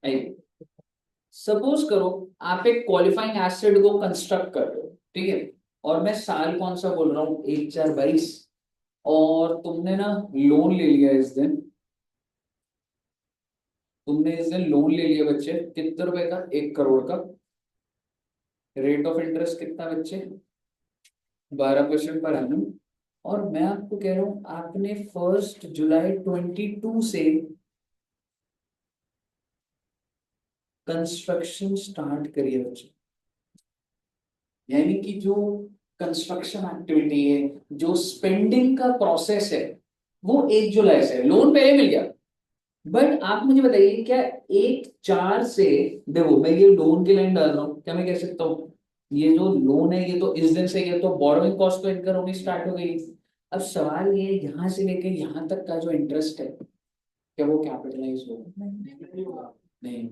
आइए, सपोज करो आप एक क्वालिफाइंग एसिड को कंस्ट्रक्ट कर रहे हो, ठीक है। और मैं साल कौन सा बोल रहा हूँ, 1/4/22। और तुमने ना लोन ले लिया इस दिन, तुमने इस दिन लोन ले लिया बच्चे, कितने रुपए का, 1 करोड़ का। रेट ऑफ इंटरेस्ट कितना बच्चे, 12% पर एनम। और मैं आपको कह रहा हूं आपने 1 जुलाई 2022 से कंस्ट्रक्शन स्टार्ट करी है बच्चे। यानी कि जो कंस्ट्रक्शन एक्टिविटी है, जो स्पेंडिंग का प्रोसेस है, वो 1 जुलाई से, लोन पहले मिल गया। बट आप मुझे बताइए, क्या 1/4 से, देखो मैं ये लोन की लाइन डाल रहा हूँ, क्या मैं कह सकता हूँ ये जो लोन है ये तो इस दिन से, ये तो बोरोइंग कॉस्ट तो इनकर होनी स्टार्ट हो गई। अब सवाल ये, यहाँ से लेके यहाँ तक का जो इंटरेस्ट है, क्या वो कैपिटलाइज होगा? नहीं,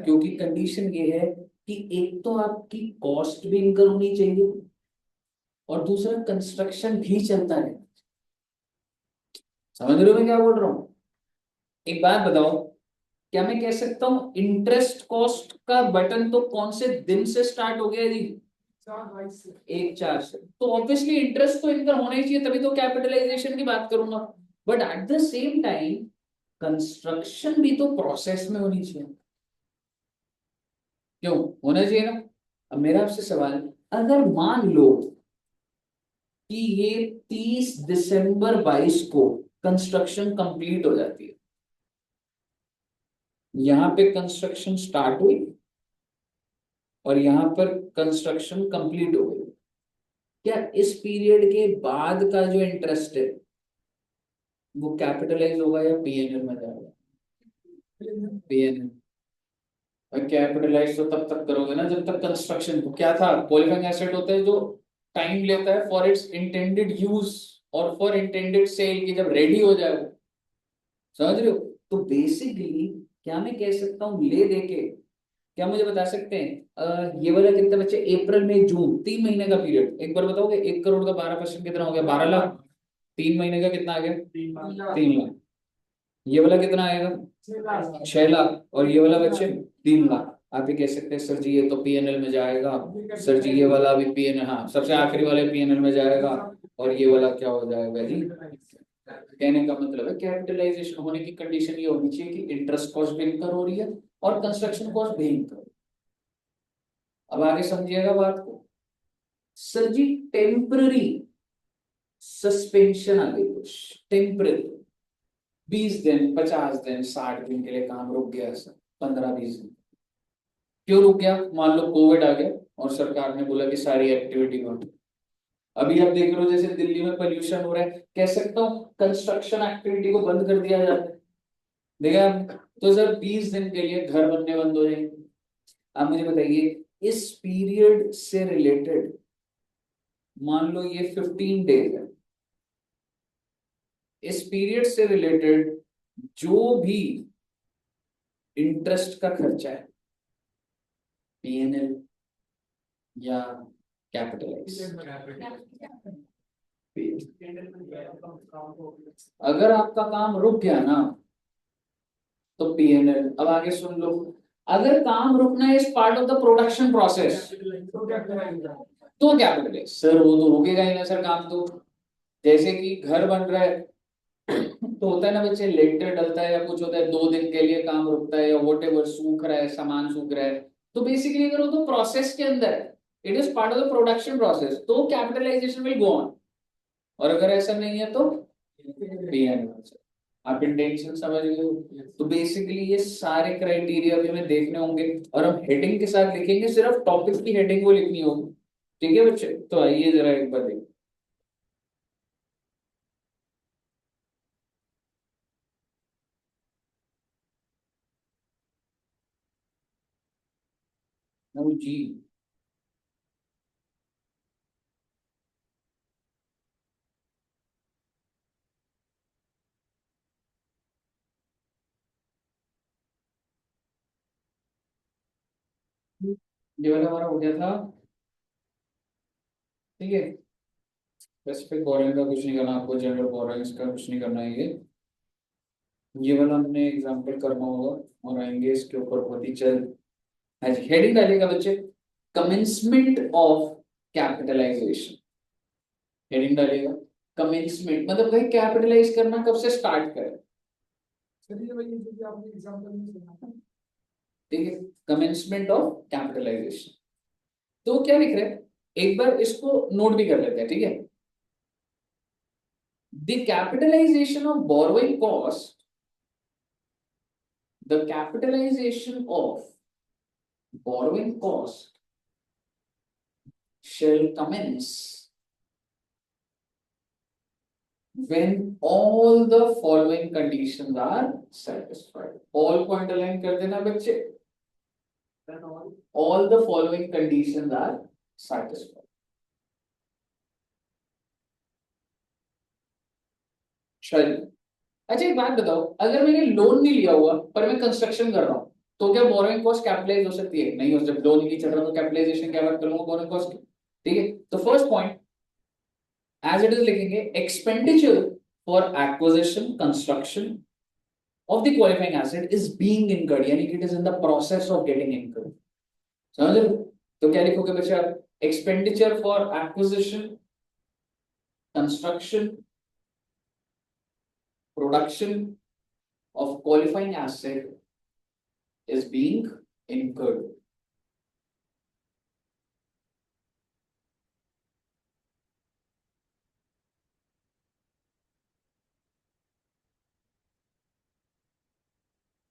क्योंकि कंडीशन ये है कि एक तो आपकी कॉस्ट भी इनकर होनी चाहिए, और दूसरा कंस्ट्रक्शन भी चलता रहे। समझ रहे हो मैं क्या बोल रहा हूँ? एक बात बताओ, क्या मैं कह सकता हूँ इंटरेस्ट कॉस्ट का बटन तो कौन से दिन से स्टार्ट हो गया जी? 1/4 से। तो ऑब्वियसली इंटरेस्ट तो इनका होना ही चाहिए, तभी तो कैपिटलाइजेशन की बात करूंगा। But at the same time construction भी तो प्रोसेस में होनी चाहिए, क्यों होना चाहिए ना? अब मेरा आपसे सवाल, अगर मान लो कि ये 30 दिसंबर 22 को कंस्ट्रक्शन कंप्लीट हो जाती है, यहां पे कंस्ट्रक्शन स्टार्ट हुई और यहां पर कंस्ट्रक्शन कंप्लीट हो गई, क्या इस पीरियड के बाद का जो इंटरेस्ट है वो कैपिटलाइज होगा या पीएनएल में जाएगा? पीएनएल। और कैपिटलाइज तो तब तक करोगे ना जब तक कंस्ट्रक्शन को, क्या था, क्वालिफाइंग एसेट होता है जो टाइम लेता है फॉर इट्स इंटेंडेड यूज और फॉर इंटेंडेड सेल, की जब रेडी हो जाए वो। समझ रहे हो? तो बेसिकली क्या मैं कह सकता हूँ, ले दे के, क्या मुझे बता सकते हैं ये वाला कितने बच्चे, अप्रैल मई जून 3 महीने का पीरियड, एक बार बताओगे 1 करोड़ का 12% कितना हो गया, 12 लाख। 3 महीने का कितना आ गया, 3 लाख। ये वाला कितना आएगा, 6 लाख। और ये वाला बच्चे 3 लाख। आप ये कह सकते हैं सर जी ये तो पीएनएल में जाएगा, सर जी ये वाला भी पीएनएल, हाँ सबसे आखिरी वाले पीएनएल में जाएगा, और ये वाला क्या हो जाएगा जी? कहने का मतलब है कैपिटलाइजेशन होने की कंडीशन ये होनी चाहिए कि इंटरेस्ट कॉस्ट भी इनकर हो रही है और कंस्ट्रक्शन कॉस्ट भी इनकर। अब आगे समझिएगा बात को। सर जी टेम्पररी सस्पेंशन आ गई, कुछ टेम्पररी, 20 दिन 50 दिन 60 दिन के लिए काम रुक गया सर, 15-20 दिन। क्यों रुक गया? मान लो कोविड आ गया और सरकार ने बोला कि सारी एक्टिविटी बंद। अभी आप देख रहे हो जैसे दिल्ली में पोल्यूशन हो रहा है, कह सकता हूँ कंस्ट्रक्शन एक्टिविटी को बंद कर दिया जाता है। देखा आपने? तो सर 20 दिन के लिए घर बनने बंद हो जाएंगे। आप मुझे बताइए, इस पीरियड से रिलेटेड मान लो ये 15 डेज है, इस पीरियड से रिलेटेड जो भी इंटरेस्ट का खर्चा है, पीएनएल या कैपिटलाइज, अगर आपका काम रुक गया ना तो पीएनएल। अब आगे सुन लो, अगर काम रुकना is part of the production process तो कैपिटलाइज। सर वो तो रुकेगा ही ना सर काम तो, जैसे कि घर बन रहा है तो होता है ना बच्चे, लेंटर डलता है या कुछ होता है, 2 दिन के लिए काम रुकता है या वोट एवर, सूख रहा है सामान, सूख रहा है। तो बेसिकली अगर वो तो प्रोसेस के अंदर है, it is part of the production process, तो कैपिटलाइजेशन विल गो ऑन। और अगर ऐसा नहीं है तो पीएनएल। आप इंटेंशन समझ गए हो? तो बेसिकली ये सारे क्राइटेरिया भी हमें देखने होंगे, और हम हेडिंग के साथ लिखेंगे, सिर्फ टॉपिक की हेडिंग वो लिखनी होगी। ठीक है बच्चे, तो आइए जरा एक बार देखिए। जी, ये वाला हमारा हो गया था। ठीक है, स्पेसिफिक बोरोइंग का कुछ नहीं करना आपको, जनरल बोरोइंग्स का कुछ नहीं करना है ये। ये वाला हमने एग्जांपल करना होगा और आएंगे इसके ऊपर बहुत ही जल्द। हेडिंग डालिएगा बच्चे, कमेंसमेंट ऑफ कैपिटलाइजेशन। हेडिंग डालिएगा कमेंसमेंट, मतलब भाई कैपिटलाइज करना कब से स्टार्ट करें। चलिए भाई ये जो आपने एग्जांपल में सुना, ठीक है, कमेंसमेंट ऑफ कैपिटलाइजेशन। तो क्या लिख रहे हैं, एक बार इसको नोट भी कर लेते हैं, ठीक है। The capitalization of borrowing cost, the capitalization of borrowing cost shall commence when all the following conditions are satisfied. All को underline कर देना बच्चे, all the following conditions are satisfied. चलिए, अच्छा एक बात बताओ, अगर मैंने लोन नहीं लिया हुआ पर मैं कंस्ट्रक्शन कर रहा हूं, तो क्या बोरोइंग कॉस्ट कैपिटलाइज हो सकती है? नहीं हो, जब लोन ही नहीं चल रहा तो कैपिटलाइजेशन क्या बात करूंगा बोरोइंग कॉस्ट की, ठीक है। तो first point as it is लिखेंगे, expenditure for acquisition construction of the qualifying asset is being incurred, यानी कि it is in the process of getting incurred। समझ रहे हो? तो क्या लिखोगे बच्चे आप, expenditure for acquisition, construction, production of qualifying asset is being incurred।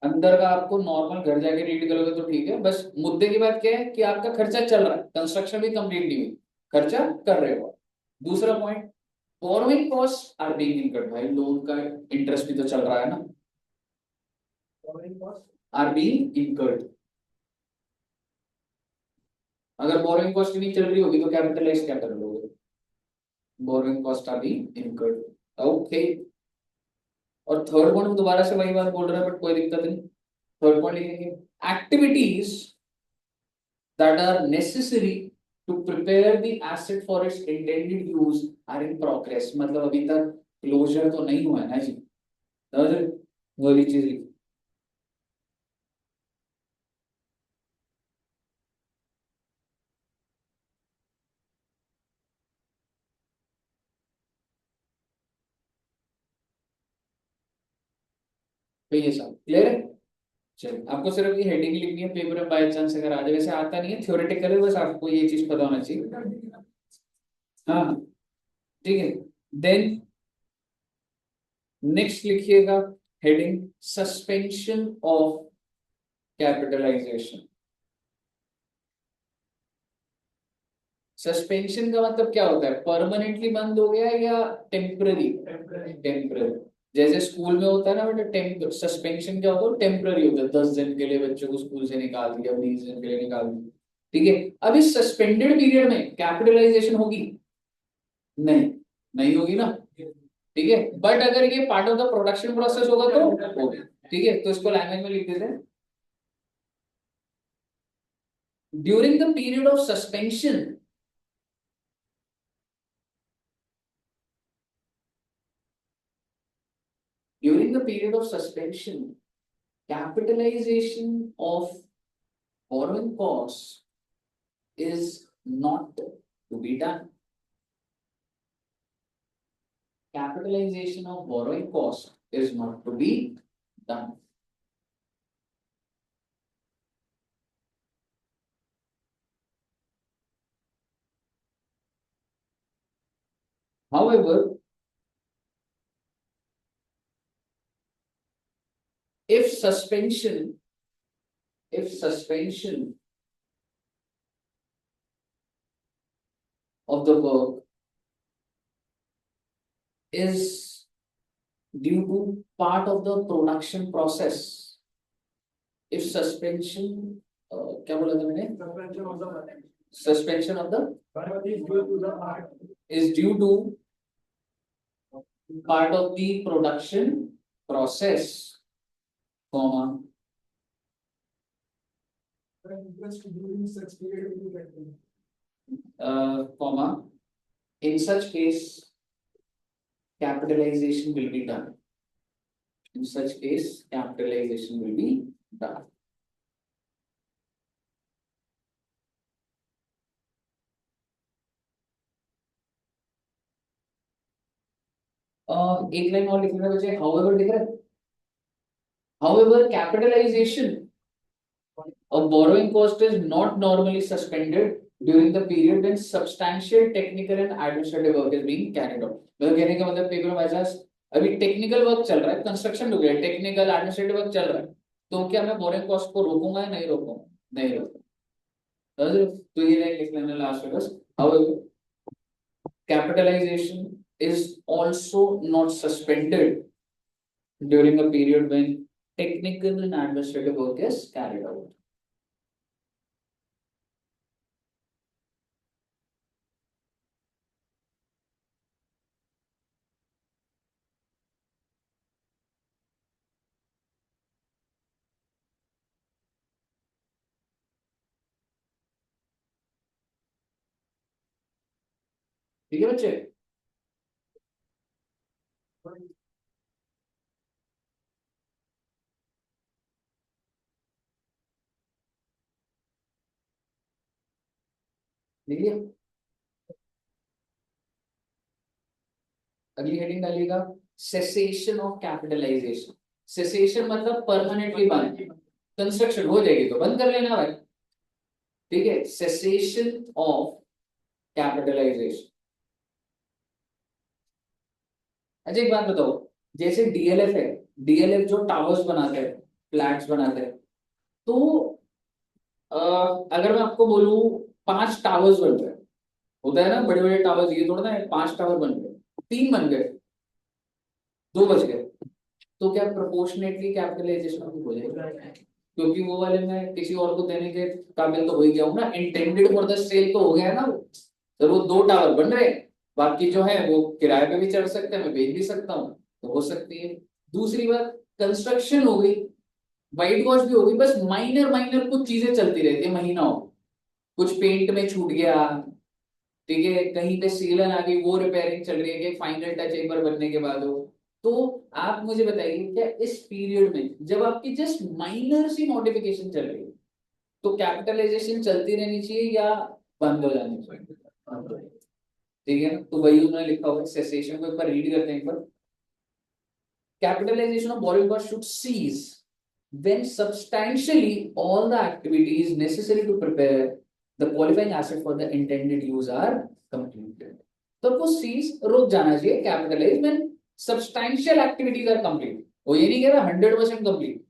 अंदर का आपको नॉर्मल घर जाके रीड करोगे तो ठीक है, बस मुद्दे की बात क्या है कि आपका खर्चा चल रहा है, कंस्ट्रक्शन भी कंप्लीट नहीं हुई, खर्चा कर रहे हो। दूसरा point, borrowing cost are being incurred, भाई लोन का इंटरेस्ट भी तो चल रहा है ना, borrowing cost are being incurred. अगर बोरोइंग कॉस्ट नहीं चल रही होगी तो कैपिटलाइज क्या कर लोगे, borrowing cost are being incurred, okay. और थर्ड पॉइंट दोबारा से वही बात बोल रहा है बट कोई दिक्कत नहीं, थर्ड पॉइंट लिखेंगे, activities that are necessary to prepare the asset for its intended use are in progress। मतलब अभी तक क्लोजर तो नहीं हुआ है ना जी, वो वाली चीज लिखी। तो ये सब क्लियर है। चलिए, आपको सिर्फ ये हेडिंग लिखनी है, पेपर में बाय चांस अगर आ जाए, वैसे आता नहीं है, थ्योरेटिकल है, बस आपको ये चीज पता होना चाहिए। हाँ ठीक है। देन नेक्स्ट लिखिएगा heading, suspension of capitalization. Suspension का मतलब क्या होता है, परमानेंटली बंद हो गया या टेम्पररी? टेम्पररी। जैसे स्कूल में होता है ना बेटा, सस्पेंशन क्या होता है, टेम्पररी होता है, 10 दिन के लिए बच्चों को स्कूल से निकाल दिया, 20 दिन के लिए निकाल दिया, ठीक है। अब इस सस्पेंडेड पीरियड में कैपिटलाइजेशन होगी? नहीं, नहीं होगी ना, ठीक है। बट अगर ये part of the production process होगा तो होगी, ठीक है। तो इसको लैंग्वेज में लिख देते हैं, during the period of suspension, during the period of suspension, capitalization of borrowing costs is not to be done। Capitalization of borrowing cost is not to be done। However, if suspension of the work is due to part of the production process, if suspension क्या बोला था मैंने, suspension of the is due to part of the production process, comma, comma, in such case capitalization will be done। In such case, capitalization will be done. एक line और लिखना बचे, however दिख रहा है, however capitalization of borrowing cost is not normally suspended during the period when substantial technical and administrative work is being carried out. मतलब कहने का मतलब पेपर में ऐसा अभी टेक्निकल वर्क चल रहा है, कंस्ट्रक्शन हो गया, टेक्निकल एडमिनिस्ट्रेटिव वर्क चल रहा है, तो क्या मैं बोरिंग कॉस्ट को रोकूंगा या नहीं रोकूंगा? नहीं रोकूंगा। तो ये लाइन लिख लेना लास्ट में बस। However, capitalization is also not suspended during a period when technical and administrative work is carried out. ठीक है बच्चे? देखिए अगली हेडिंग डालिएगा, सेसेशन ऑफ कैपिटलाइजेशन। सेसेशन मतलब परमानेंटली बंद, कंस्ट्रक्शन हो जाएगी तो बंद कर लेना भाई, ठीक है। Cessation of capitalization. अच्छा एक बात बताओ, जैसे डीएलएफ है, डीएलएफ जो टावर्स बनाते हैं, फ्लैट्स बनाते हैं, तो अगर मैं आपको बोलूं 5 टावर्स बन रहे हैं, होता है ना बड़े बड़े टावर्स, ये थोड़ा ना 5 टावर बन गए, 3 बन गए, 2 बच गए, तो क्या प्रोपोर्शनेटली कैपिटलाइजेशन हो जाएगा? क्योंकि वो वाले मैं किसी और को देने के काबिल तो हो ही गया हूं ना, इंटेंडेड फॉर द सेल तो हो गया है ना वो। तो वो 2 टावर बन रहे हैं, बाकी जो है वो किराए पे भी चढ़ सकते हैं, मैं बेच भी सकता हूँ, तो हो सकती है। दूसरी बात, कंस्ट्रक्शन हो गई, वाइट वॉश भी हो गई, बस माइनर माइनर कुछ चीजें चलती रहती है महीनों, कुछ पेंट में छूट गया, ठीक है, कहीं पे सीलन आ गई, वो रिपेयरिंग चल रही है कि फाइनल टच एक बार बनने के बाद हो। तो आप मुझे बताइए, क्या इस पीरियड में जब आपकी जस्ट माइनर सी मॉडिफिकेशन चल रही है, तो कैपिटलाइजेशन चलती रहनी चाहिए या बंद हो जानी चाहिए? ठीक है ना, तो वही उन्होंने लिखा हुआ है, सेसेशन को एक बार रीड करते हैं एक बार। Capitalisation of boring cost should cease when substantially all the activities necessary to prepare the qualifying asset for the intended use are completed. तो वो सीज रुक जाना चाहिए, capitalise when substantial activities are complete। वो ये नहीं कह रहा 100% complete,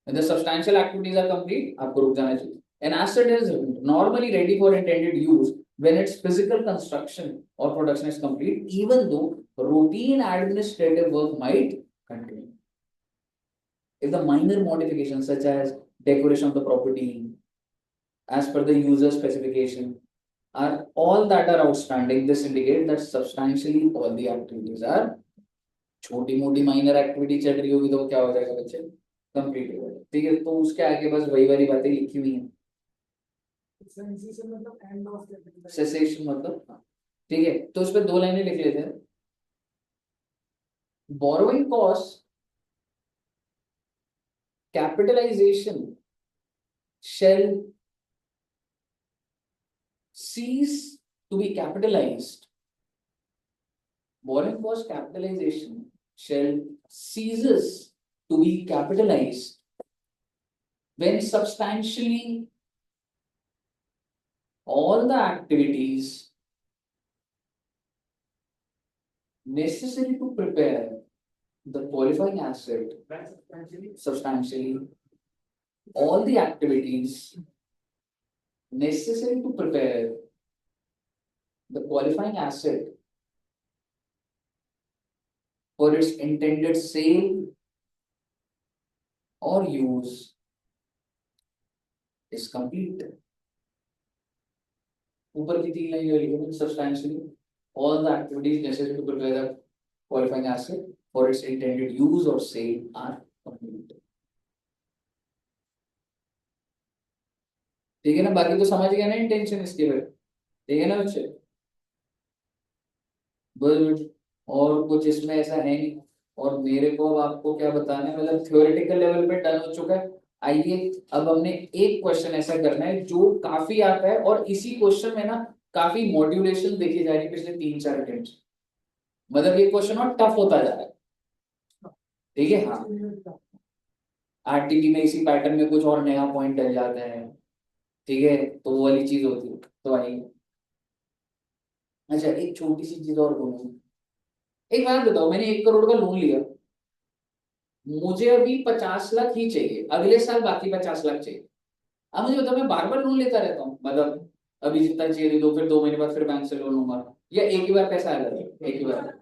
when the substantial activities are complete आपको रुक जाना चाहिए। An asset is normally ready for intended use when its physical construction or production is complete, even though routine administrative work might continue. If the minor modifications such as decoration of the property as per the user specification are all that are outstanding, this indicates that substantially all the activities are, छोटी मोटी minor activity चल रही होगी तो क्या हो जाएगा बच्चे? कंप्लीट हो जाएगा, ठीक है। तो उसके आगे बस वही वाली बातें लिखी हुई हैं। सेसेशन मतलब, ठीक है, तो उस पर 2 लाइनें लिख लेते हैं। Borrowing cost capitalization shall cease to be capitalized. Borrowing cost capitalization shall ceases to be capitalized when substantially all the activities necessary to prepare the qualifying asset, substantially all the activities necessary to prepare the qualifying asset for its intended sale or use is complete. ऊपर की 3 line लिखी, substantially all the activities necessary to prepare the qualifying asset for its intended use or sale are complete. ठीक है ना, बाकी तो समझ गया ना इंटेंशन इसके फिर, ठीक है ना बच्चे? और कुछ इसमें ऐसा है नहीं, और मेरे को अब आपको क्या बताना है, मतलब थ्योरेटिकल लेवल पे डन हो चुका है। आइए अब हमने एक क्वेश्चन ऐसा करना है जो काफी आता है, और इसी क्वेश्चन में ना काफी मॉड्यूलेशन देखी जा रही है पिछले 3-4 अटेम्प्ट। मतलब ये क्वेश्चन और टफ होता जा रहा है। ठीक है, हाँ। आरटीपी में इसी पैटर्न में कुछ और नया पॉइंट डल जाता है। ठीक है, तो वो वाली चीज होती है। तो आइए, अच्छा एक छोटी सी चीज और बोलूँ। एक बात बताओ, मैंने 1 करोड़ का लोन लिया, मुझे अभी 50 लाख ही चाहिए, अगले साल बाकी 50 लाख चाहिए। अब मुझे बताओ, मैं बार बार लोन लेता रहता हूँ, मतलब अभी जितना चाहिए दे दो, फिर 2 महीने बाद फिर बैंक से लोन लूंगा, या एक ही बार पैसा आएगा, एक ही बार।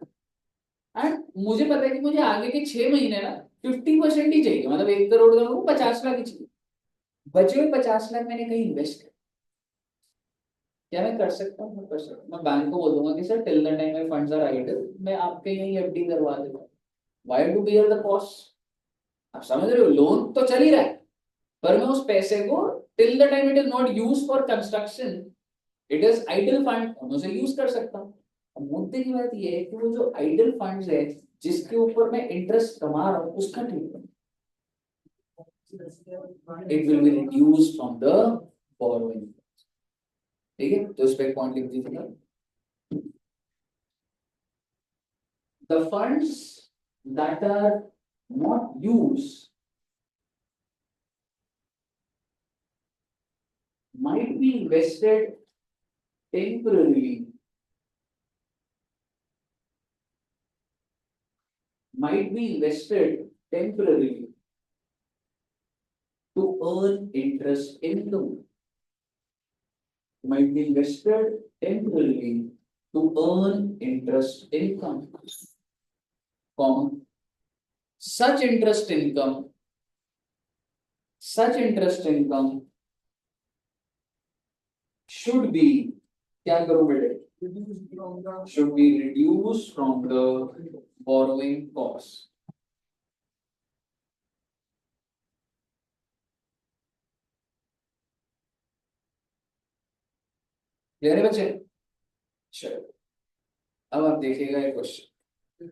एंड मुझे पता है कि मुझे आगे के 6 महीने ना 50% ही चाहिए, मतलब 1 करोड़ का लोन 50 लाख ही चाहिए। बचे हुए 50 लाख मैंने कहीं इन्वेस्ट कर, क्या मैं कर सकता हूँ? मैं कर सकता हूँ, मैं बैंक को बोल दूंगा कि sir till the time my funds are idle, मैं आपके यहीं एफडी करवा दूंगा। Why to bear the cost? आप समझ रहे हो, लोन तो चल ही रहा है, पर मैं उस पैसे को till the time it is not use for construction, it is idle fund, हम उसे यूज कर सकता हूँ। अब मुद्दे की बात ये है कि वो जो आइडल फंड्स है जिसके ऊपर मैं इंटरेस्ट कमा रहा हूँ उसका ठीक है, it will be reduce from the borrowing. ठीक है, तो इस पे पॉइंट लिख दीजिएगा। The funds that are not used might be invested temporarily, might be invested temporarily to earn interest income, might be invested temporarily to earn interest income, comma, such interest income, such interest income should be, क्या करो बेटे, should be reduced from the borrowing cost. Clear है बच्चे? चलो अब आप देखिएगा ये question,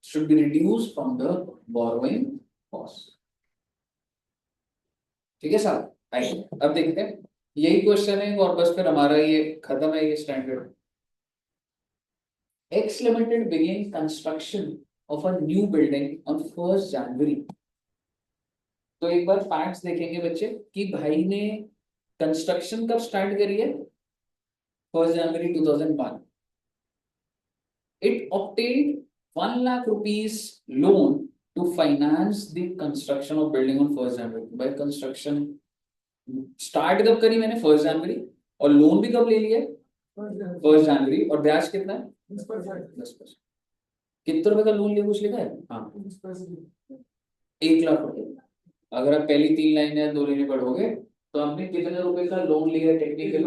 should be reduced from the borrowing cost। ठीक है साहब, आइए अब देखते हैं, यही क्वेश्चन है और बस फिर हमारा ये खत्म है ये standard. X Limited began construction of a new building on 1st January। तो एक बार फैक्ट्स देखेंगे बच्चे कि भाई ने कंस्ट्रक्शन कब स्टार्ट करी है, 1st January 2001। It obtained 1 lakh rupees loan to finance the construction of building on 1st January। भाई कंस्ट्रक्शन स्टार्ट कब करी मैंने, 1st January, और लोन भी कब ले लिया, 1st January, और ब्याज कितना है, 10%। कितने रुपए का लोन लिया कुछ लिखा है, हाँ 1 लाख रुपए। अगर आप पहली 3 लाइन या 2 लाइनें पढ़ोगे तो हमने कितने रुपए का लोन लिया टेक्निकली,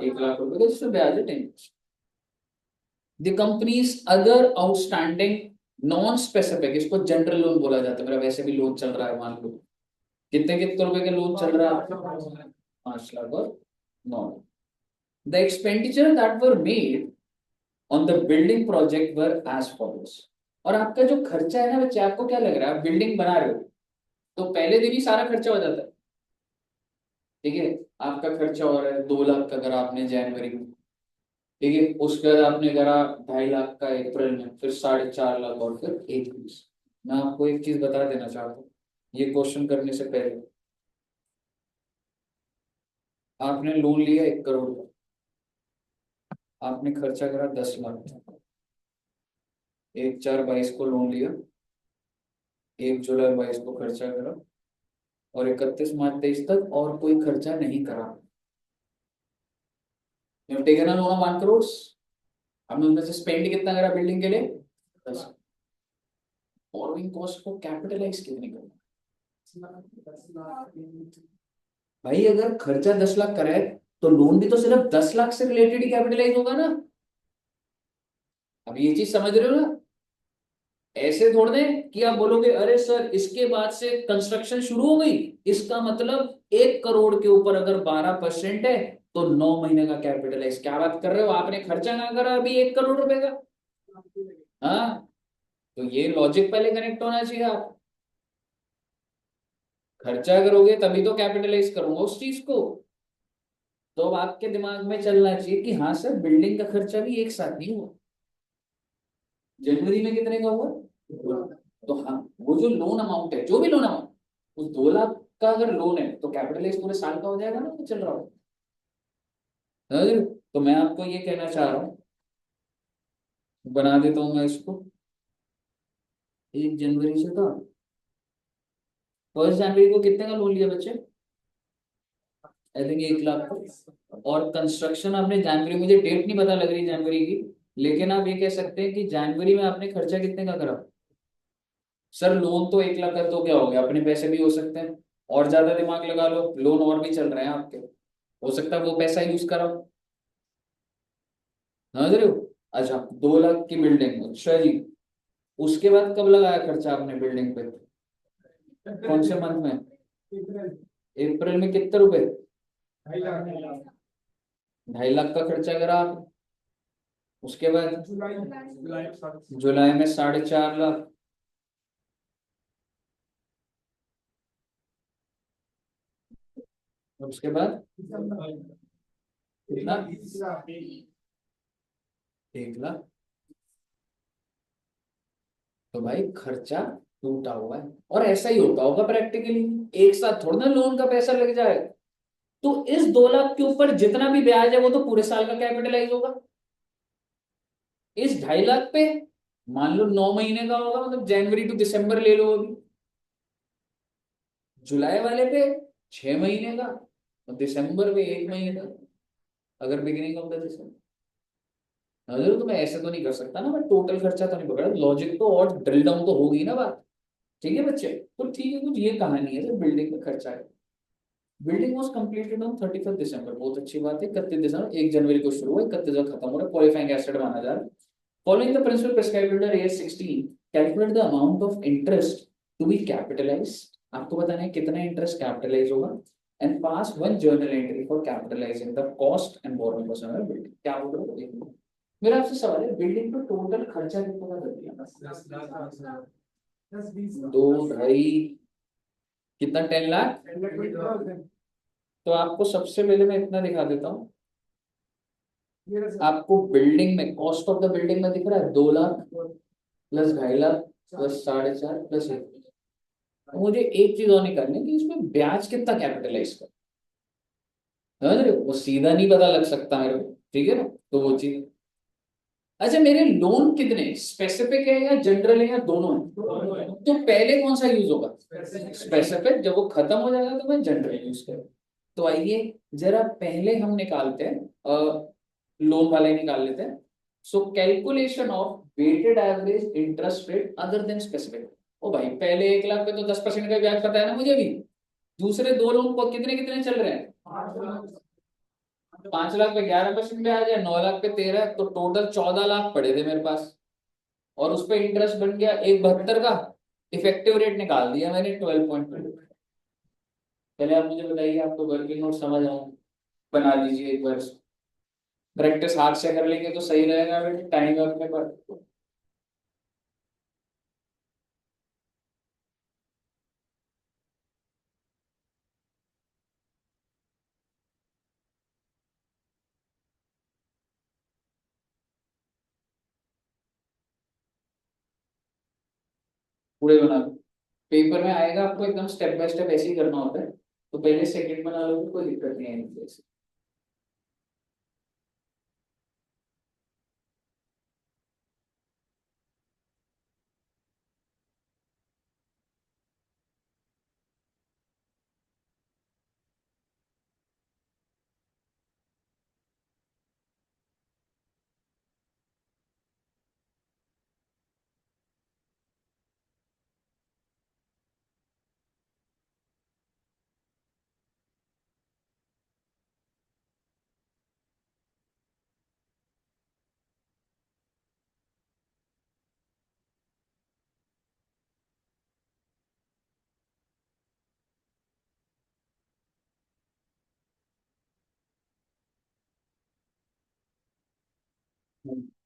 1 लाख रुपए का, जिससे ब्याज है 10%। The companies other outstanding non specific, इसको जनरल लोन बोला जाता है, मेरा वैसे भी लोन चल रहा है, मान लो कितने कितने रुपए का लोन चल रहा है, 5 लाख और 9। The expenditure that were made on the building project were as follows. और आपका जो खर्चा है ना बच्चे, आपको क्या लग रहा है, आप बिल्डिंग बना रहे हो तो पहले दिन ही सारा खर्चा हो जाता है। ठीक है, आपका खर्चा हो रहा है 2 लाख का करा आपने जनवरी में, ठीक है, उसके बाद आपने करा 2.5 लाख का अप्रैल में, फिर 4.5 लाख, और फिर 1 20। मैं आपको एक चीज बता देना चाहता हूँ, ये क्वेश्चन करने से पहले आपने लोन लिया 1 करोड़ का, आपने खर्चा करा 10 लाख, 1/4/22 को लोन लिया, 1 जुलाई 22 को खर्चा करा, और 31 मार्च 23 तक और कोई खर्चा नहीं करा। टेकन लोन ऑफ 1 करोड़, हमने उनमें से स्पेंड कितना करा बिल्डिंग के लिए, 10। बोरोइंग कॉस्ट को कैपिटलाइज कितने करना, भाई अगर खर्चा 10 लाख का है तो लोन भी तो सिर्फ 10 लाख से रिलेटेड ही कैपिटलाइज होगा ना। अब ये चीज समझ रहे हो ना, ऐसे थोड़ दे कि आप बोलोगे अरे सर इसके बाद से कंस्ट्रक्शन शुरू हो गई, इसका मतलब 1 करोड़ के ऊपर अगर 12% है तो 9 महीने का कैपिटलाइज, क्या बात कर रहे हो, आपने खर्चा ना करा अभी 1 करोड़ रुपए का। हाँ, तो ये लॉजिक पहले कनेक्ट होना चाहिए। आप खर्चा करोगे तभी तो कैपिटलाइज करूंगा उस चीज को। तो अब आपके दिमाग में चलना चाहिए कि हाँ सर, बिल्डिंग का खर्चा भी एक साथ नहीं हुआ। जनवरी में कितने का हुआ? तो हाँ, वो जो लोन अमाउंट है, जो भी लोन अमाउंट, उस 2 लाख का अगर लोन है तो कैपिटलाइज पूरे साल का हो जाएगा ना, तो चल रहा हो। समझ रहे हो? तो मैं आपको ये कहना चाह रहा हूँ, बना देता हूँ मैं इसको। 1 जनवरी से था, 1 जनवरी को कितने का लोन लिया बच्चे? आई थिंक 1 लाख का। और कंस्ट्रक्शन आपने जनवरी, मुझे डेट नहीं पता लग रही जनवरी की, लेकिन आप ये कह सकते हैं कि जनवरी में आपने खर्चा कितने का करा? सर लोन तो 1 लाख का, तो क्या हो गया, अपने पैसे भी हो सकते हैं। और ज्यादा दिमाग लगा लो, लोन और भी चल रहे हैं आपके, हो सकता है वो पैसा यूज करो। समझ रहे हो? अच्छा, 2 लाख की बिल्डिंग, अच्छा जी। उसके बाद कब लगाया खर्चा आपने बिल्डिंग पे? कौन से मंथ में? अप्रैल में कितने रुपए? 2.5 लाख का खर्चा करा आप। उसके बाद जुलाई में 4.5 लाख। और उसके बाद कितना? 1 लाख। तो भाई खर्चा टूटा हुआ है। और ऐसा ही होता होगा प्रैक्टिकली, एक साथ थोड़ा ना लोन का पैसा लग जाए। तो इस 2 लाख के ऊपर जितना भी ब्याज है वो तो पूरे साल का कैपिटलाइज होगा। इस 2.5 लाख पे मान लो 9 महीने का होगा, मतलब जनवरी टू दिसंबर ले लो अभी। जुलाई वाले पे 6 महीने का, और दिसंबर पे 1 महीने का, अगर बिगिनिंग ऑफ द दिसंबर। नजर तो मैं ऐसे तो नहीं कर सकता ना, मैं टोटल खर्चा तो नहीं पकड़ा, लॉजिक तो और ड्रिल डाउन तो होगी ना बात। ठीक है बच्चे, तो ठीक है, कुछ ये कहानी है सर बिल्डिंग का खर्चा है। बिल्डिंग वॉज कंप्लीटेड ऑन 31 दिसंबर, बहुत अच्छी बात है। 31 दिसंबर, 1 जनवरी को शुरू हुआ, 31 खत्म हो रहा है, क्वालिफाइंग एसेट माना जा रहा है। Following the principal prescribed under AS 16, calculate the amount of interest to be capitalized. आपको बताना है कितना इंटरेस्ट कैपिटलाइज होगा, and pass one journal entry for capitalising the cost and borrowing cost of building. क्या बोल रहे हो देखो, मेरा आपसे सवाल है, बिल्डिंग पर टोटल खर्चा कितना कर दिया? 2 2.5, कितना? 10 लाख। तो आपको सबसे पहले मैं इतना दिखा देता हूँ, आपको बिल्डिंग में कॉस्ट ऑफ द बिल्डिंग में दिख रहा है 2 lakh plus 2.5 lakh plus 4.5 plus 1। तो मुझे एक चीज और निकालनी है कि इसमें ब्याज कितना कैपिटलाइज कर, समझ रहे हो? वो सीधा नहीं पता लग सकता मेरे को, ठीक है ना, तो वो चीज। अच्छा, मेरे लोन कितने स्पेसिफिक है या जनरल है या दोनों है? तो पहले कौन सा यूज होगा? स्पेसिफिक। जब वो खत्म हो जाएगा तो मैं जनरल यूज करूँ। तो आइए जरा पहले हम निकालते हैं, लोन वाले निकाल लेते हैं। So calculation of weighted average interest rate other than specific. ओ भाई, पहले 1 लाख पे तो 10% का ब्याज पता है ना मुझे भी। दूसरे 2 लोन को कितने कितने चल रहे हैं? 5 लाख पे 11% ब्याज है, 9 लाख पे 13, तो टोटल 14 लाख पड़े थे मेरे पास। और उस पर इंटरेस्ट बन गया 1.72 का। इफेक्टिव रेट निकाल दिया मैंने 12.2। पहले आप मुझे बताइए, आपको वर्किंग नोट समझ आऊँ? बना दीजिए एक बार। प्रैक्टिस हाथ से कर लेंगे तो सही रहेगा बेटे, टाइम है अपने पास। पूरे बना लो, पेपर में आएगा आपको एकदम स्टेप बाय स्टेप ऐसे ही करना होता है। तो पहले सेकंड बना लो, कोई दिक्कत नहीं आएगी ऐसे।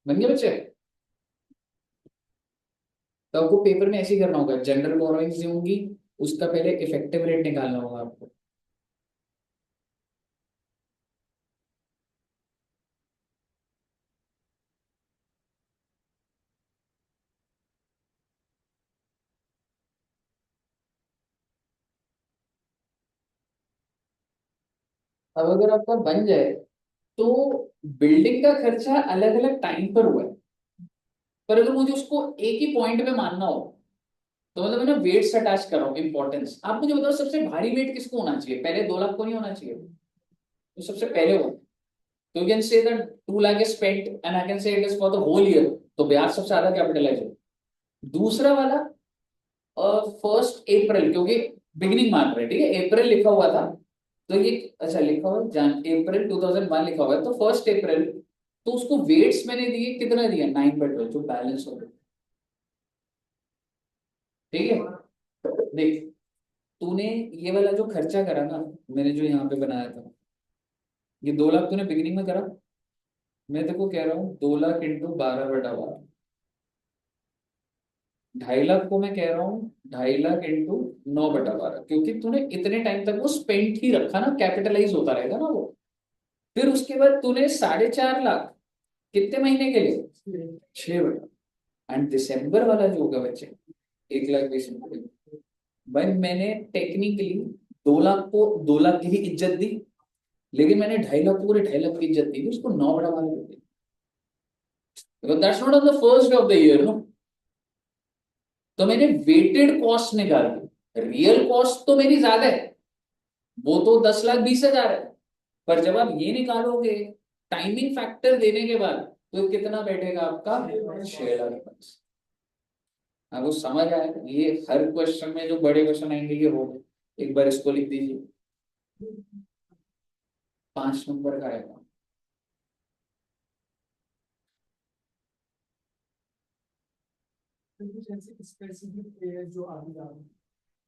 बन गया बच्चे? तो आपको पेपर में ऐसे ही करना होगा, जनरल बोरोइंग्स जो होंगी उसका पहले इफेक्टिव रेट निकालना होगा आपको। अब अगर आपका बन जाए तो बिल्डिंग का खर्चा अलग अलग टाइम पर हुआ है, पर अगर मुझे उसको एक ही पॉइंट में मानना हो तो मतलब मैं ना वेट्स अटैच कर रहा हूँ, इंपॉर्टेंस। आप मुझे बताओ सबसे भारी वेट किसको होना चाहिए, पहले 2 लाख को नहीं होना चाहिए, तो सबसे पहले हो। तो you can say that 2 lakh is spent and I can say it is for the whole year, तो ब्याज सबसे ज्यादा कैपिटलाइज हो। दूसरा वाला 1 अप्रैल, क्योंकि बिगिनिंग मान रहे हैं, ठीक है, अप्रैल लिखा हुआ था तो ये, अच्छा लिखा हुआ है जान अप्रैल 2001 लिखा हुआ है, तो 1 अप्रैल, तो उसको वेट्स मैंने दिए, कितना दिया 9/12 जो बैलेंस हो गया। ठीक है, देख तूने ये वाला जो खर्चा करा ना, मैंने जो यहाँ पे बनाया था, ये 2 लाख तूने बिगिनिंग में करा। मैं देखो कह रहा हूँ 2 लाख इंटू 12/12, 2.5 लाख को मैं कह रहा हूँ 2.5 लाख इंटू 9/12, क्योंकि तूने इतने टाइम तक वो स्पेंट ही रखा ना, कैपिटलाइज होता रहेगा ना वो। फिर उसके बाद तूने 4.5 लाख कितने महीने के लिए, 6 बटा, एंड दिसंबर वाला जो होगा बच्चे 1,20,000। भाई मैंने टेक्निकली 2 लाख को 2 लाख की ही इज्जत दी, लेकिन मैंने 2.5 लाख को पूरे 2.5 लाख की इज्जत दी, उसको 9/12 दी। That's not on the first day of the year no. तो मैंने वेटेड कॉस्ट निकाली, रियल कॉस्ट तो मेरी ज्यादा है, वो तो 10,20,000 है, पर जब आप ये निकालोगे टाइमिंग फैक्टर देने के बाद, तो कितना बैठेगा आपका, 6 लाख। आपको समझ आया, ये हर क्वेश्चन में जो बड़े क्वेश्चन आएंगे ये हो, एक बार इसको लिख दीजिए, 5 नंबर का आएगा।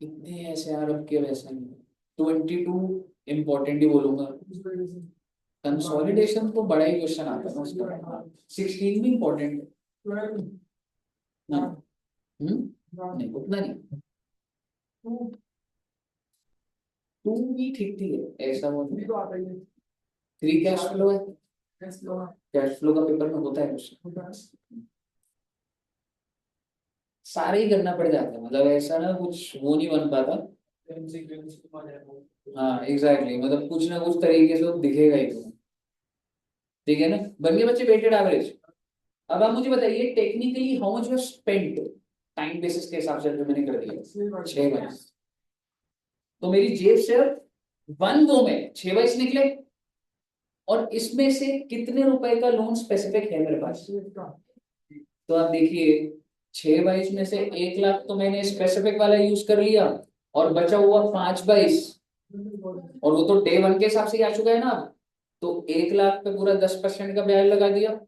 कितने ऐसे अरब के वैसे नहीं, 22 इंपॉर्टेंट ही बोलूंगा। कंसोलिडेशन तो बड़ा ही क्वेश्चन आता है ना उसका, 16 भी इंपॉर्टेंट है ना। नहीं उतना नहीं, टू भी ठीक ठीक है, ऐसा वो नहीं। 3 कैश फ्लो है, कैश फ्लो का पेपर में होता है क्वेश्चन, सारे ही करना पड़ जाता है, मतलब ऐसा ना कुछ वो नहीं बन पाता। हाँ एग्जैक्टली, मतलब कुछ ना कुछ तरीके से वो दिखेगा ही तुम्हें। ठीक है ना, बन गए बच्चे वेटेड एवरेज। अब आप मुझे बताइए technically how much you spent, time basis के हिसाब से जो मैंने कर दिया 6 बाईस, तो मेरी जेब से 1 2 में 6 बाईस निकले, और इसमें से कितने रुपए का लोन स्पेसिफिक है मेरे पास, तो आप देखिए 6 बाईस में से 1 लाख तो मैंने स्पेसिफिक वाला यूज कर लिया, और बचा हुआ 5 बाईस, और वो तो डे 1 के हिसाब से ही आ चुका है ना अब, तो 1 लाख पे पूरा 10% का ब्याज लगा दिया,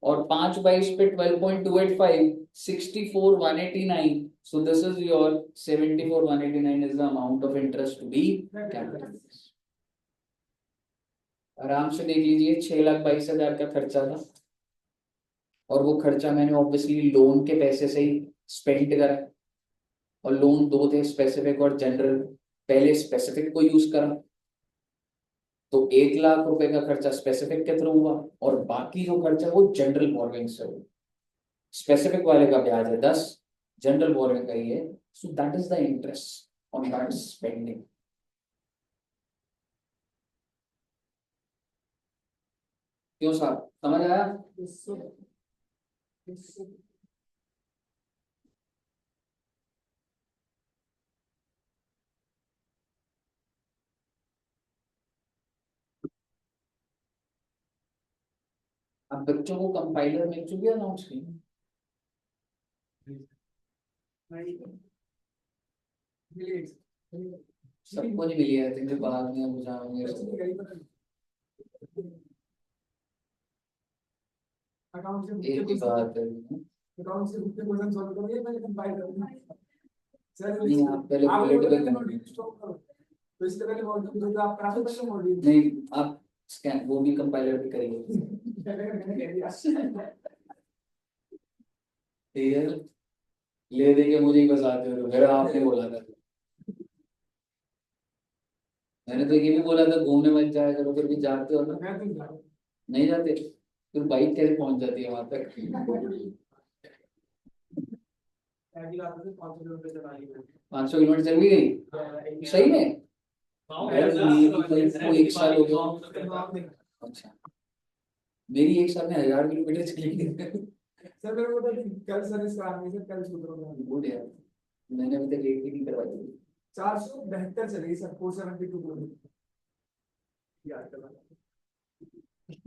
और 5 बाईस पे 12.285, 64,189, so this is your 74,189 is the amount of interest to be capital. आराम से देख लीजिए 6,22,000 का खर्चा था, और वो खर्चा मैंने ऑब्वियसली लोन के पैसे से ही स्पेंड करा, और लोन दो थे, स्पेसिफिक और जनरल, पहले स्पेसिफिक को यूज करा, तो 1 लाख रुपए का खर्चा स्पेसिफिक के थ्रू हुआ, और बाकी जो खर्चा वो जनरल बोरोइंग से हुआ। स्पेसिफिक वाले का ब्याज है 10, जनरल बोरोइंग का ही है, so that is the interest on that spending. क्यों साहब समझ आया। अब बच्चों को कंपाइलर मिल चुकी है अनाउंस की, सबको नहीं मिली है, जो बाद में बुझाओगे। एक ही बात है, नहीं आप पहले पॉलिटिकल नहीं, आप स्कैन वो भी कंपाइलर भी करेंगे। क्लियर, ले दे के मुझे ही फंसाते हो, मेरा आपने बोला था। मैंने तो ये भी बोला था घूमने मत जाया करो, फिर भी जाते हो ना। नहीं जाते, फिर बाइक कैसे पहुंच जाती है वहां तक? 500 किलोमीटर चल भी गई सही में? यार मेरी बाइक को 1 साल हो गया। अच्छा, मेरी 1 साल में 1000 किलोमीटर चली गई। सर मेरे को तो कल सर्विस करानी है सर, कल सुधरो। गुड यार, मैंने अभी तक एक भी नहीं करवाई थी। 472 चलेगी सर, 472 किलोमीटर। यार चला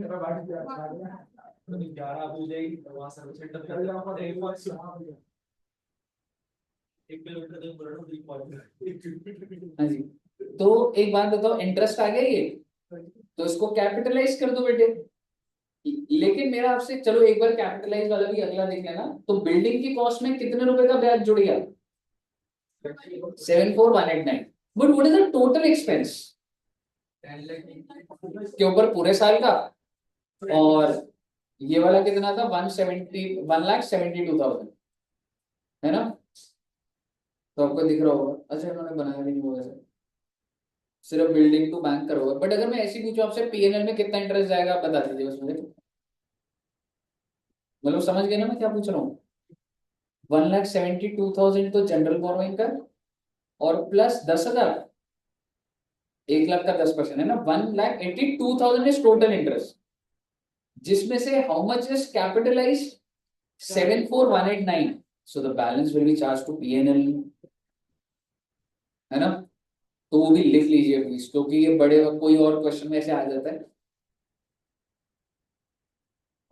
मेरा बाइक क्या आ गया, 11 हो जाएगी वहां सर्विस सेंटर कल जाऊंगा तो 1 किलोमीटर तक बढ़ो, 1 किलोमीटर। हाँ जी, तो एक बात बताओ, इंटरेस्ट आ गया ये, तो इसको कैपिटलाइज कर दो बेटे। लेकिन मेरा आपसे, चलो एक बार कैपिटलाइज वाला भी अगला देख लेना, तो बिल्डिंग की कॉस्ट में कितने रुपए का ब्याज जुड़ गया? 74189। But what is the total expense के ऊपर पूरे साल का? और ये वाला कितना था? 1,72,000 है ना? तो आपको दिख रहा होगा। अच्छा, इन्होंने बनाया भी नहीं होगा सर, सिर्फ बिल्डिंग टू बैंक करोगे। बट अगर मैं ऐसी पूछूं आपसे, पीएनएल में कितना इंटरेस्ट जाएगा, आप बता दीजिए बस मुझे। मतलब समझ गए ना मैं क्या पूछ रहा हूँ? 1,72,000 तो जनरल बोरोइंग का, और प्लस 10,000, 1 लाख का 10% है ना, 1,82,000 इज टोटल इंटरेस्ट, जिसमें से how much is capitalize? 74,189। So the balance will be charge to PNL, है ना? तो वो भी लिख लीजिए प्लीज, क्योंकि ये बड़े कोई और क्वेश्चन में ऐसे आ जाता है।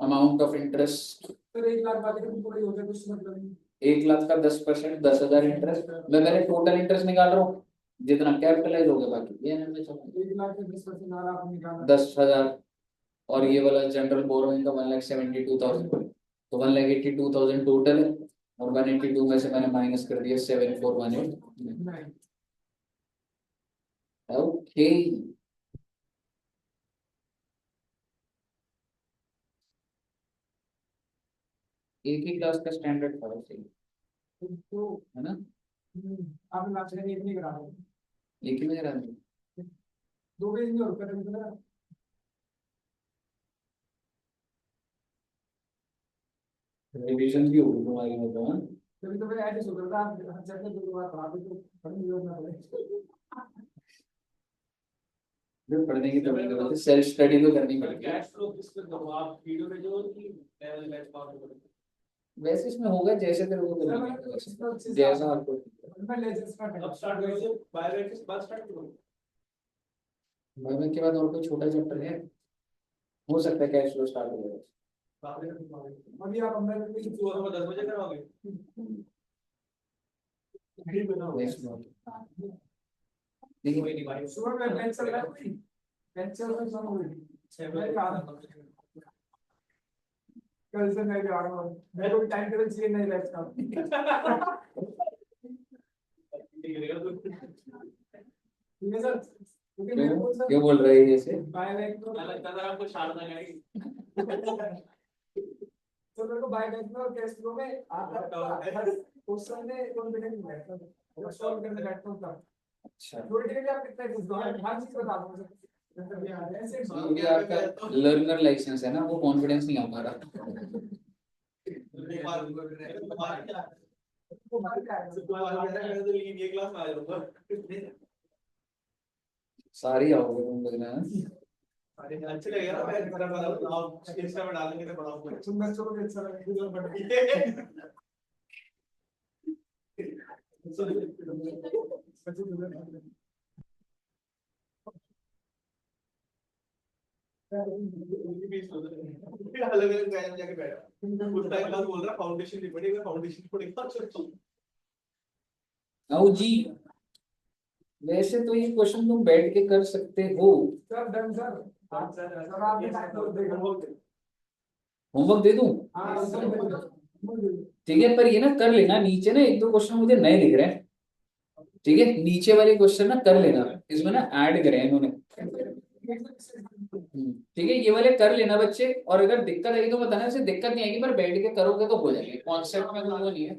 Amount of interest sir 1 lakh बात है, थोड़ी हो जाए कुछ मतलब नहीं। 1 लाख का 10%, 10,000 इंटरेस्ट। मैं पहले टोटल इंटरेस्ट निकाल रहा हूँ, जितना कैपिटलाइज हो गया, बाकी ये 1 लाख के 10% आ रहा, आप निकाला 10,000। और ये वाला जनरल बोरोइंग का 1,72,000, तो 1,82,000 टोटल है। और 182 में से मैंने माइनस कर दिया 7,418। नहीं। ओके, एक ही क्लास का स्टैंडर्ड था वैसे ही, तो है ना? आप लास्ट में एक नहीं करा रहे, एक ही में करा दिया। 2 पेज नहीं और कर रिवीजन भी होगी तुम्हारी मतलब, हाँ? तभी तो मैं ऐसे सोच रहा था, आप जब तक 2 बार पढ़ा दो तो पढ़ने की जरूरत ना पड़े। जो पढ़ने की तभी तो बोलते, सेल्फ स्टडी तो करनी पड़ती है। कैश फ्लो किस पे करो आप, वीडियो में जो कि बैच पास करो। वैसे इसमें होगा जैसे तेरे को करना है, वैसे जैसा आपको। मैं लेजेंड्स का अब स्टार्ट करो, बायोलॉजी से बात स्टार्ट करो। बायोलॉजी के बाद और कोई छोटा चैप्टर है? हो सकता है कैश फ्लो स्टार्ट हो जाए। अभी आप अंदर में कुछ और 10 बजे करवाओगे? नहीं बनाओ देखिए कोई नहीं भाई, सुबह में बेंच चल रहा है, कोई बेंच चल रहा है, सब हो गई 6 बजे आ रहा हूं। कल से मैं भी आ रहा हूं, मैं कोई टाइम टेबल चाहिए नहीं बैठ का। ठीक है सर, क्योंकि मेरे को सर क्यों बोल रहे हैं जैसे? बायोलॉजी तो लगता था आपको शारदा गाड़ी। तो मेरे को बायोलॉजी में और कैश फ्लो में आता क्वेश्चन में कॉन्फिडेंस नहीं बैठता, वो सॉल्व करने बैठता हूं तब। अच्छा, थ्योरेटिकली आप कितना कुछ दो, हर चीज बता दो मुझे, ऐसे ये आपका लर्नर लाइसेंस है ना, वो कॉन्फिडेंस नहीं आ पा रहा। ये क्लास में आ जाऊंगा। सारी आओगे तुम लग रहा है। अरे अच्छे लगेगा ना, मैं घर पर आप इंस्टा में डालेंगे तो बनाऊंगा, तुम बच्चों को भी अच्छा लगेगा बट अलग अलग टाइम जाके बैठा उस टाइम बाद बोल रहा फाउंडेशन नहीं पड़ेगा, फाउंडेशन पड़ेगा। आओ जी, वैसे तो ये क्वेश्चन तुम बैठ के कर सकते हो। सर डन सर, आप सर आपने टाइम देखो, होमवर्क दे दूं? हां सर ठीक है, पर ये ना कर लेना, नीचे ना एक दो क्वेश्चन मुझे नए दिख रहे हैं। ठीक है, नीचे वाले क्वेश्चन ना कर लेना, इसमें ना ऐड करे हैं इन्होंने। ठीक है, ये वाले कर लेना बच्चे, और अगर दिक्कत आई तो बताना। ऐसे दिक्कत नहीं आएगी, पर बैठ के करोगे तो हो जाएगी, कॉन्सेप्ट में कोई वो नहीं है।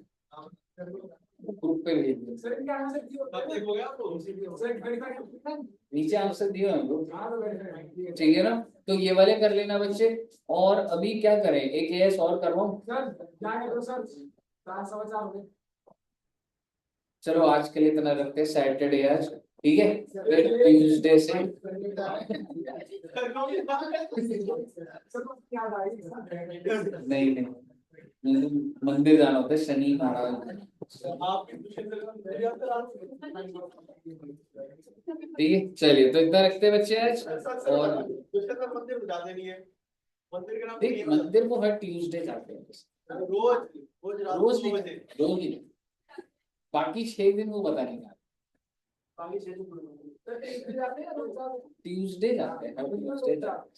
पे भेज दिया। सर इनका आंसर दियो तब तक हो गया आपको सर वेरीफाई नीचे आंसर दिए हम लोग, हां तो वेरीफाई ठीक है ना। तो ये वाले कर लेना बच्चे। और अभी क्या करें, एक एएस और करवाऊं? सर जाने दो सर 4:15 हो गए। चलो आज के लिए इतना रखते हैं, सैटरडे आज, ठीक है। फिर ट्यूसडे से नहीं नहीं, मंदिर जाना होता है शनि महाराज, ठीक है। चलिए तो इतना रखते हैं बच्चे आज। और मंदिर जाते नहीं है, मंदिर का नाम देख मंदिर को हर ट्यूसडे जाते हैं, रोज रात रोज को 9 नहीं, बजे। रोज नहीं, बाकी 6 दिन वो पता नहीं, बाकी 6 दिन जाते हैं रोज ट्यूसडे जाते हैं, हर ट्यूसडे जाते हैं।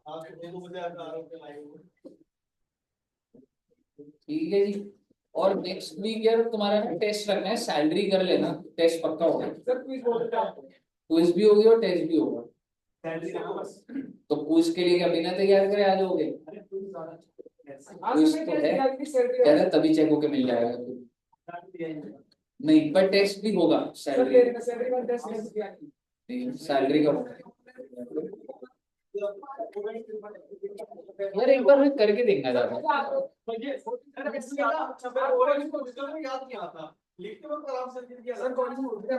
आज को 2 बजे आकर लाइव। ठीक है जी। और नेक्स्ट वीक यार तुम्हारा टेस्ट रखना है, सैलरी कर लेना, टेस्ट पक्का होगा। सर क्विज बोलते हैं आपको क्विज भी होगी और टेस्ट भी होगा। सैलरी ना बस तो क्विज के लिए क्या बिना तैयार करे आ जाओगे? अरे क्विज ज्यादा क्विज तो है, कह रहा तभी चेक होके मिल जाएगा। नहीं पर टेस्ट भी होगा, सैलरी सैलरी का यार एक बार मैं करके देखना चाहता हूँ। याद नहीं आता, लिखते वक्त आराम से सर कॉलेज में